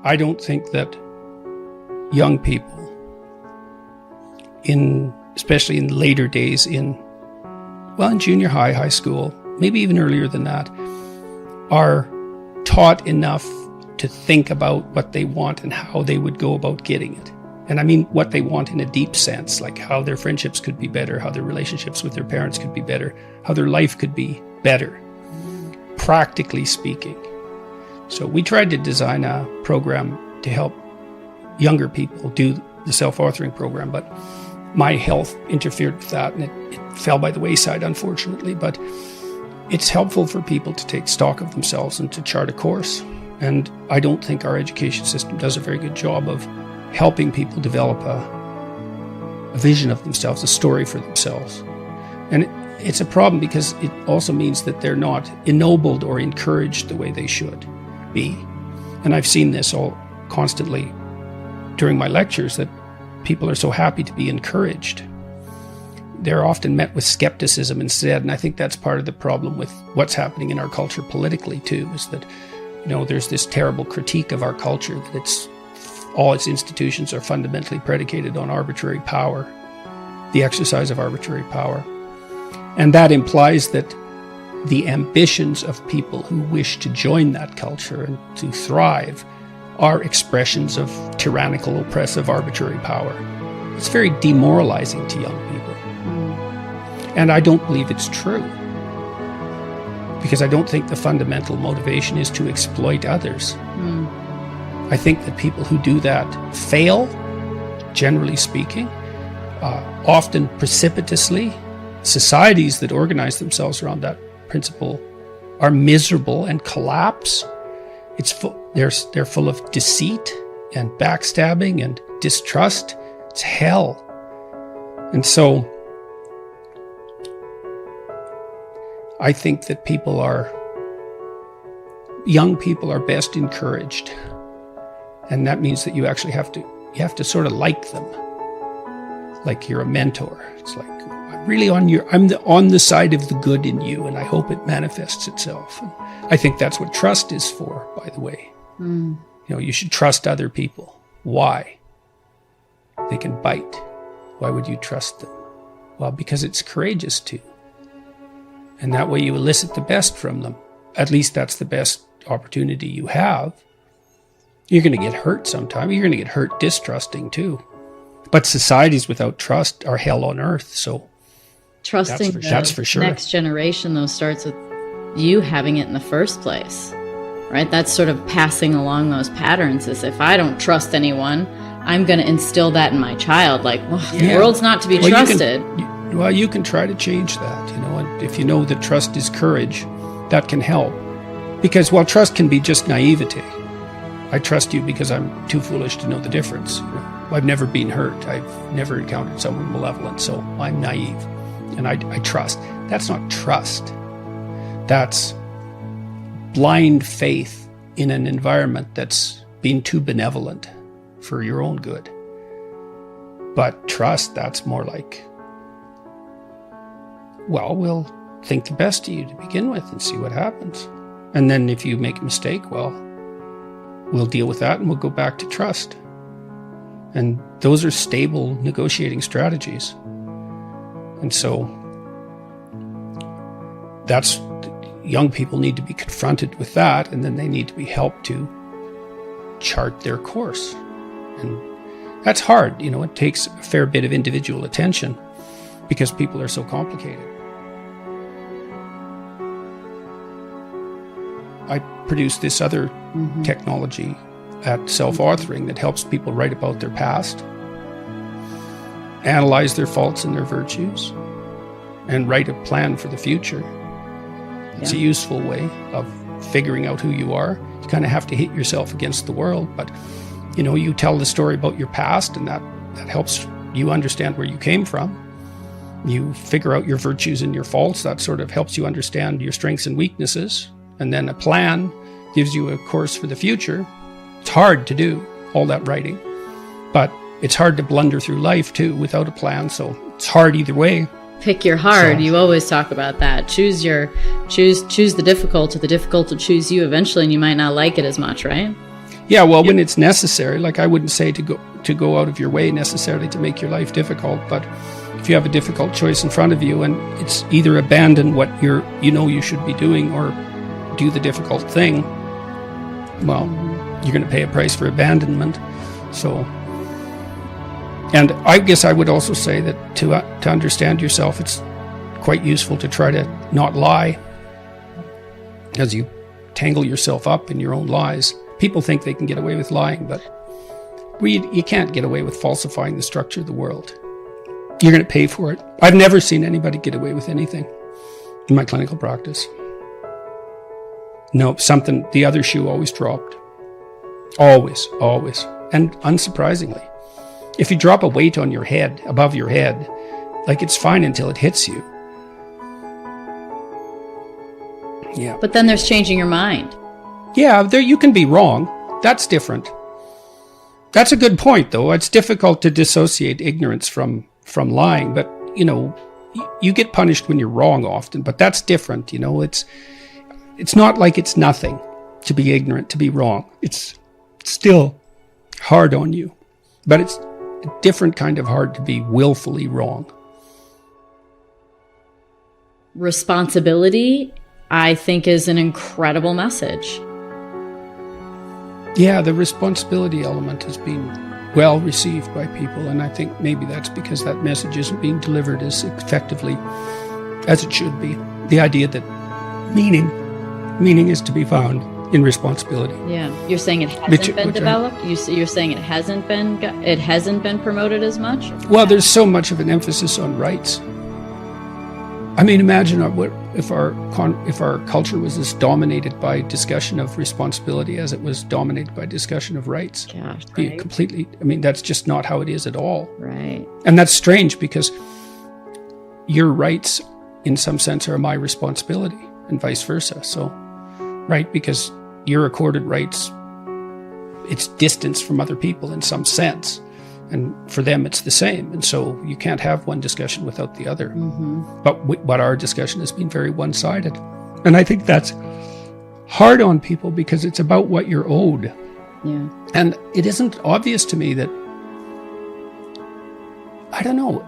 I don't think that young people, especially in later days in junior high school, maybe even earlier than that, are taught enough to think about what they want and how they would go about getting it. And I mean what they want in a deep sense, like how their friendships could be better, how their relationships with their parents could be better, how their life could be better, practically speaking. So we tried to design a program to help younger people do the self-authoring program, but my health interfered with that, and it fell by the wayside, unfortunately. But it's helpful for people to take stock of themselves and to chart a course. And I don't think our education system does a very good job of helping people develop a vision of themselves, a story for themselves. And it's a problem because it also means that they're not ennobled or encouraged the way they should be. And I've seen this all constantly during my lectures, that people are so happy to be encouraged. They're often met with skepticism instead, and I think that's part of the problem with what's happening in our culture politically too, is that, there's this terrible critique of our culture, that all its institutions are fundamentally predicated on arbitrary power, the exercise of arbitrary power. And that implies that the ambitions of people who wish to join that culture and to thrive are expressions of tyrannical, oppressive, arbitrary power. It's very demoralizing to young people. And I don't believe it's true, because I don't think the fundamental motivation is to exploit others. I think that people who do that fail, generally speaking, often precipitously. Societies that organize themselves around that principle are miserable and collapse. They're full of deceit and backstabbing and distrust. It's hell. And so I think that young people are best encouraged. And that means that you actually have to sort of like them. Like you're a mentor. It's like, I'm really on the side of the good in you, and I hope it manifests itself. And I think that's what trust is for, by the way. You should trust other people. Why? They can bite. Why would you trust them? Well, because it's courageous to. And that way you elicit the best from them. At least that's the best opportunity you have. You're going to get hurt sometime. You're going to get hurt distrusting too. But societies without trust are hell on earth. So trusting that's for sure. Next generation, though, starts with you having it in the first place, right? That's sort of passing along those patterns. As if I don't trust anyone, I'm going to instill that in my child. Like, the world's not to be trusted. You can try to change that, and if you know that trust is courage, that can help. Because trust can be just naivety. I trust you because I'm too foolish to know the difference. I've never been hurt. I've never encountered someone malevolent, so I'm naive. And I trust. That's not trust. That's blind faith in an environment that's been too benevolent for your own good. But trust, that's more like, we'll think the best of you to begin with and see what happens. And then if you make a mistake, we'll deal with that and we'll go back to trust. And those are stable negotiating strategies. And so young people need to be confronted with that, and then they need to be helped to chart their course. And that's hard. It takes a fair bit of individual attention because people are so complicated. I produced this other technology at self-authoring that helps people write about their past, analyze their faults and their virtues, and write a plan for the future. It's a useful way of figuring out who you are. You kind of have to hit yourself against the world, but you tell the story about your past, and that helps you understand where you came from. You figure out your virtues and your faults. That sort of helps you understand your strengths and weaknesses. And then a plan gives you a course for the future. It's hard to do all that writing, but it's hard to blunder through life too without a plan. So it's hard either way. Pick your hard. You always talk about that. Choose the difficult, or the difficult will choose you eventually, and you might not like it as much, right? Yeah, well, when it's necessary, like I wouldn't say to go out of your way necessarily to make your life difficult, but if you have a difficult choice in front of you and it's either abandon what you should be doing or do the difficult thing, well, you're going to pay a price for abandonment. So, and I guess I would also say that to understand yourself, it's quite useful to try to not lie as you tangle yourself up in your own lies. People think they can get away with lying, but you can't get away with falsifying the structure of the world. You're going to pay for it. I've never seen anybody get away with anything in my clinical practice. No, the other shoe always dropped. Always. And unsurprisingly, if you drop a weight on your head, above your head, like it's fine until it hits you. Yeah. But then there's changing your mind. Yeah, you can be wrong. That's different. That's a good point, though. It's difficult to dissociate ignorance from lying, but, you get punished when you're wrong often, but that's different, It's not like it's nothing to be ignorant, to be wrong. It's still hard on you, but it's a different kind of hard to be willfully wrong. Responsibility, I think, is an incredible message. Yeah, the responsibility element has been well received by people, and I think maybe that's because that message isn't being delivered as effectively as it should be. The idea that meaning is to be found in responsibility. Yeah, you're saying it hasn't been developed. You're saying it hasn't been promoted as much. Well, there's so much of an emphasis on rights. I mean, imagine if our culture was as dominated by discussion of responsibility as it was dominated by discussion of rights. Gosh, right? Completely. I mean, that's just not how it is at all. Right. And that's strange because your rights, in some sense, are my responsibility, and vice versa. So, right, because your accorded rights, it's distance from other people in some sense. And for them, it's the same. And so you can't have one discussion without the other. Mm-hmm. But our discussion has been very one-sided. And I think that's hard on people because it's about what you're owed. Yeah. And it isn't obvious to me that, I don't know,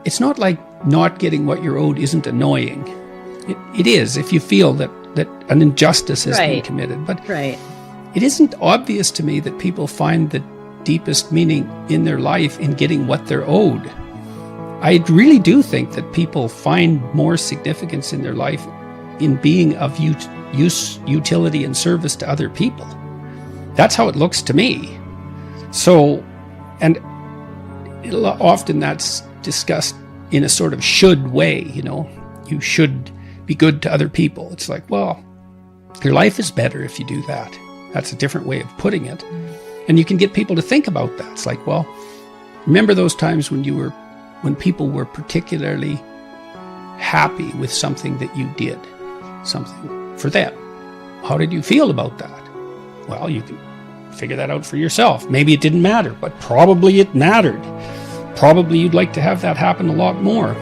it's not like not getting what you're owed isn't annoying. It is if you feel that an injustice has been committed. But it isn't obvious to me that people find the deepest meaning in their life in getting what they're owed. I really do think that people find more significance in their life in being of use, utility, and service to other people. That's how it looks to me. So, and often that's discussed in a sort of should way, you should be good to other people. It's like, well, your life is better if you do that. That's a different way of putting it. And you can get people to think about that. It's like, well, remember those times when people were particularly happy with something that you did, something for them. How did you feel about that? Well, you can figure that out for yourself. Maybe it didn't matter, but probably it mattered. Probably you'd like to have that happen a lot more.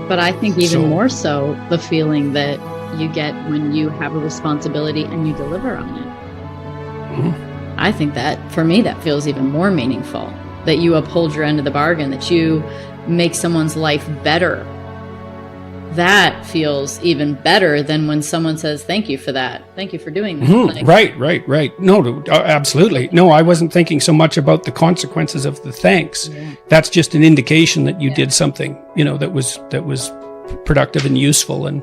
But I think even more so, the feeling that you get when you have a responsibility and you deliver on it. Mm-hmm. I think that, for me, that feels even more meaningful. That you uphold your end of the bargain, that you make someone's life better. That feels even better than when someone says, thank you for that. Thank you for doing that. Mm-hmm. Right. No, absolutely. No, I wasn't thinking so much about the consequences of the thanks. Yeah. That's just an indication that you did something, that was productive and useful and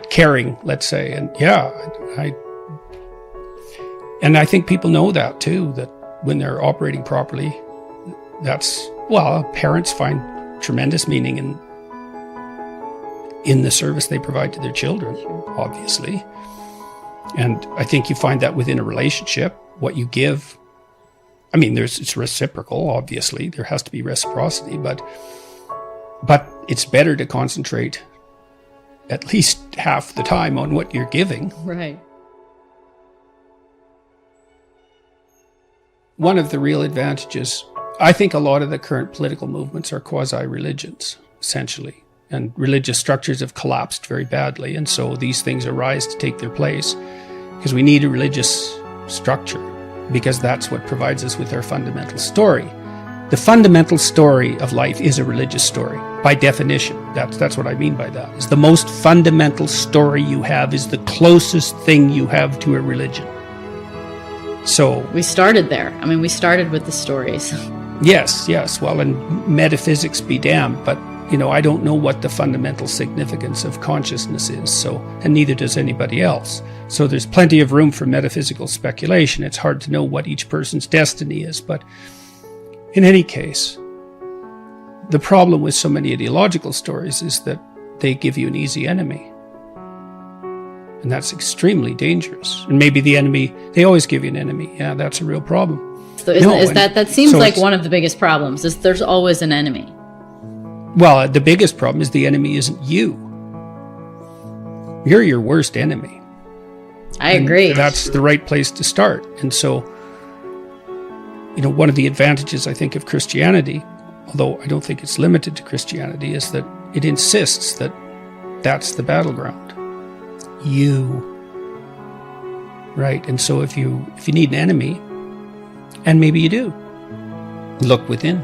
caring, let's say. And And I think people know that too, that when they're operating properly, parents find tremendous meaning in the service they provide to their children, obviously. And I think you find that within a relationship, what you give. I mean, it's reciprocal, obviously. There has to be reciprocity, but it's better to concentrate at least half the time on what you're giving. Right. One of the real advantages, I think a lot of the current political movements are quasi-religions, essentially. And religious structures have collapsed very badly. And so these things arise to take their place. because we need a religious structure, because that's what provides us with our fundamental story. The fundamental story of life is a religious story, by definition. That's what I mean by that. Is the most fundamental story you have is the closest thing you have to a religion. So we started there. I mean, we started with the stories. Yes. Well, and metaphysics be damned, but I don't know what the fundamental significance of consciousness is, so, and neither does anybody else. So there's plenty of room for metaphysical speculation. It's hard to know what each person's destiny is, but in any case, the problem with so many ideological stories is that they give you an easy enemy. And that's extremely dangerous. And maybe the enemy, they always give you an enemy. Yeah, that's a real problem. So that seems like one of the biggest problems, is there's always an enemy. Well, the biggest problem is the enemy isn't you. You're your worst enemy. I agree. That's the right place to start. And so, one of the advantages, I think, of Christianity, although I don't think it's limited to Christianity, is that it insists that that's the battleground. You. Right? And so if you need an enemy, and maybe you do, look within.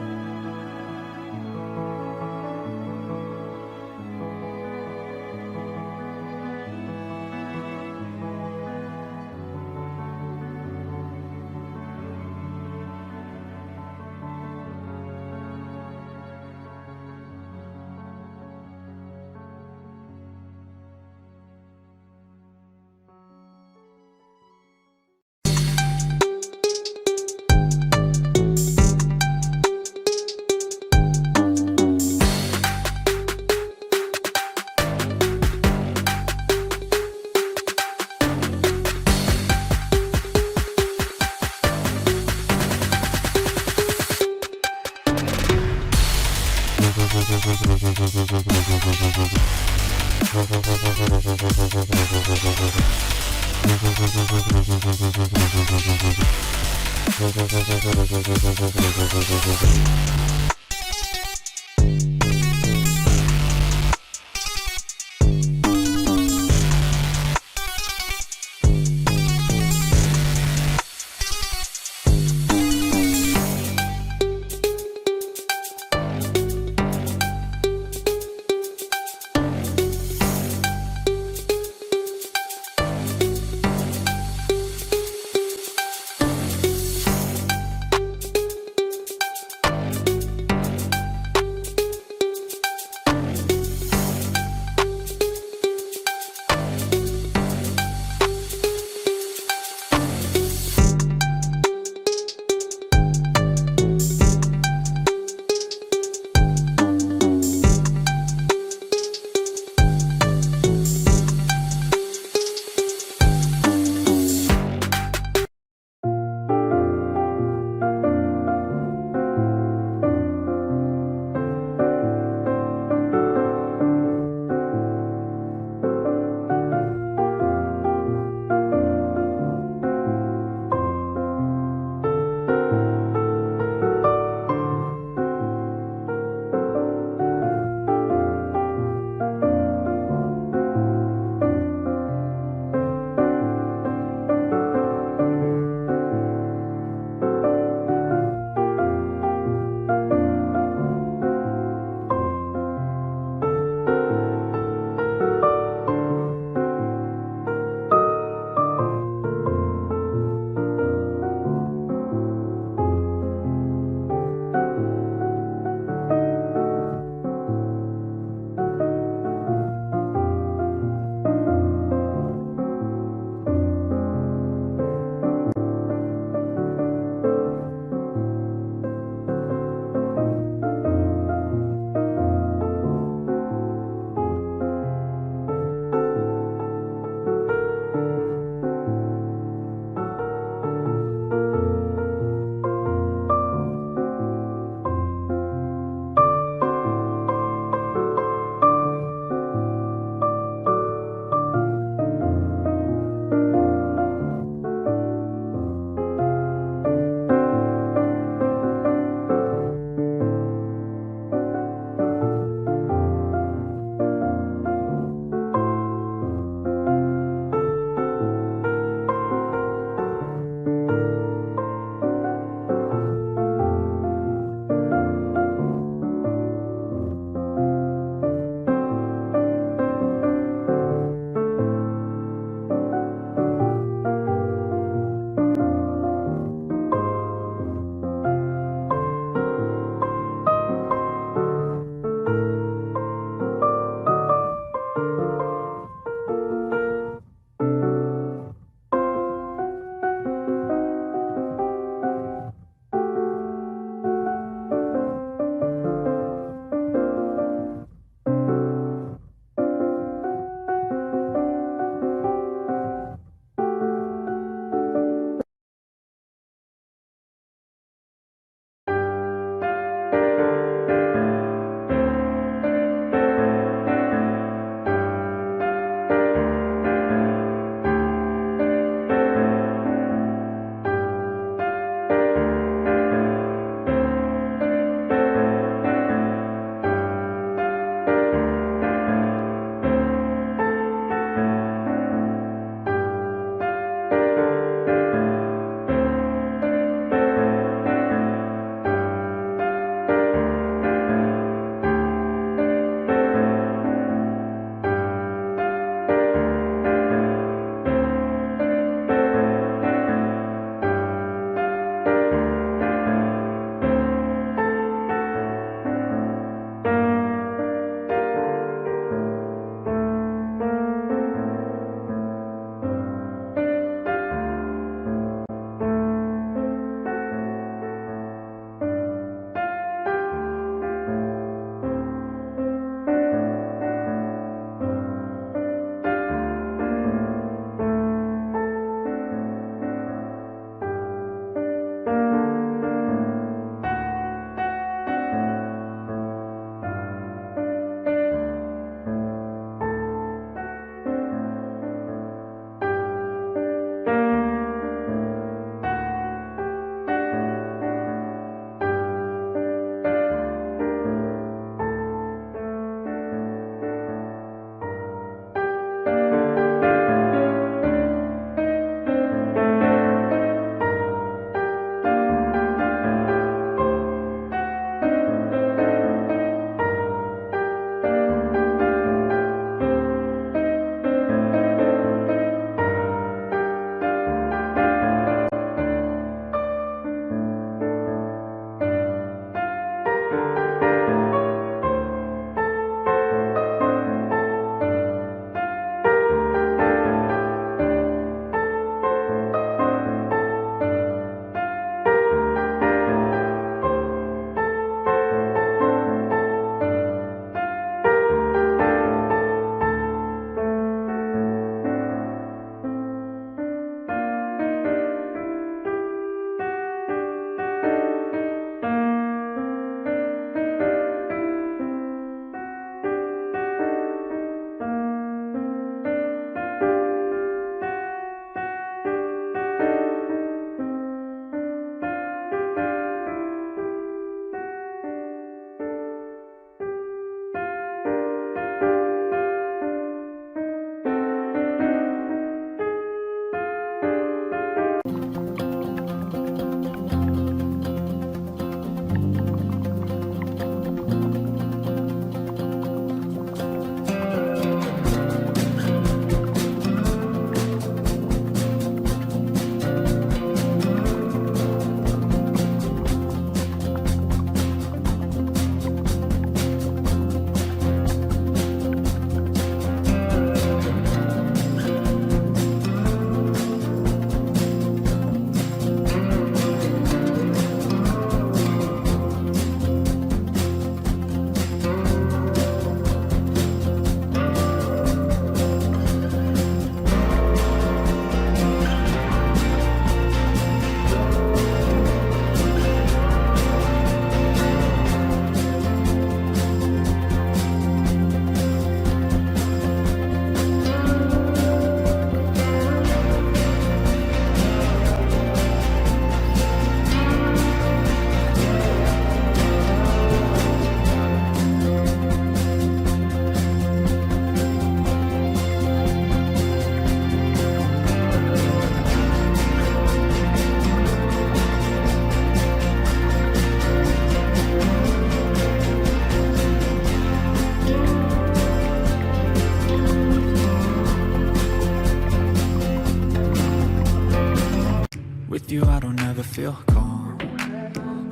with you I don't ever feel calm.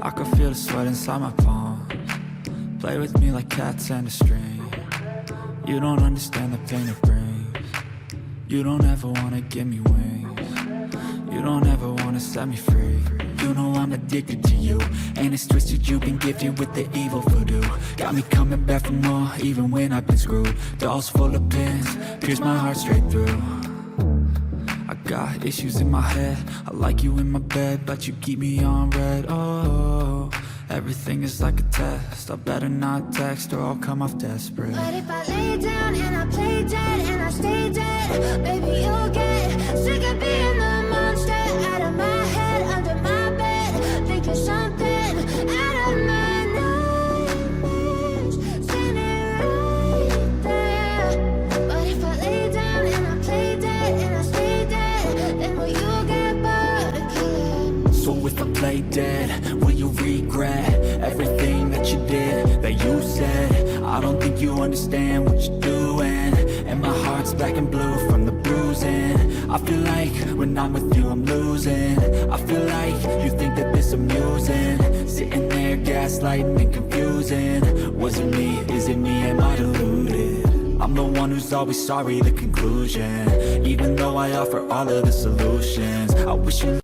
I can feel the sweat inside my palms. Play with me like cats and a string. You don't understand the pain it brings. You don't ever wanna give me wings. You don't ever wanna set me free. You know I'm addicted to you, and it's twisted you've been gifted with the evil voodoo. Got me coming back for more, even when I've been screwed. Dolls full of pins, pierce my heart straight through. I got issues in my head, I like you in my bed, but you keep me on red. Oh, everything is like a test. I better not text or I'll come off desperate. But if I lay down and I play dead and I stay dead, baby you'll get sick of being the monster out of my head, under my bed, thinking something out of my nightmares, standing right there. But if I lay down and I play dead and I stay dead, then will you get bored again? So if I play dead, will you regret everything that you did, that you said? I don't think you understand what you're doing, and my heart's black and blue from the bruising. I feel like when I'm with you I'm losing. I feel like you think that this amusing, sitting there gaslighting and confusing. Was it me? Is it me? Am I deluded? I'm the one who's always sorry, the conclusion. Even though I offer all of the solutions, I wish you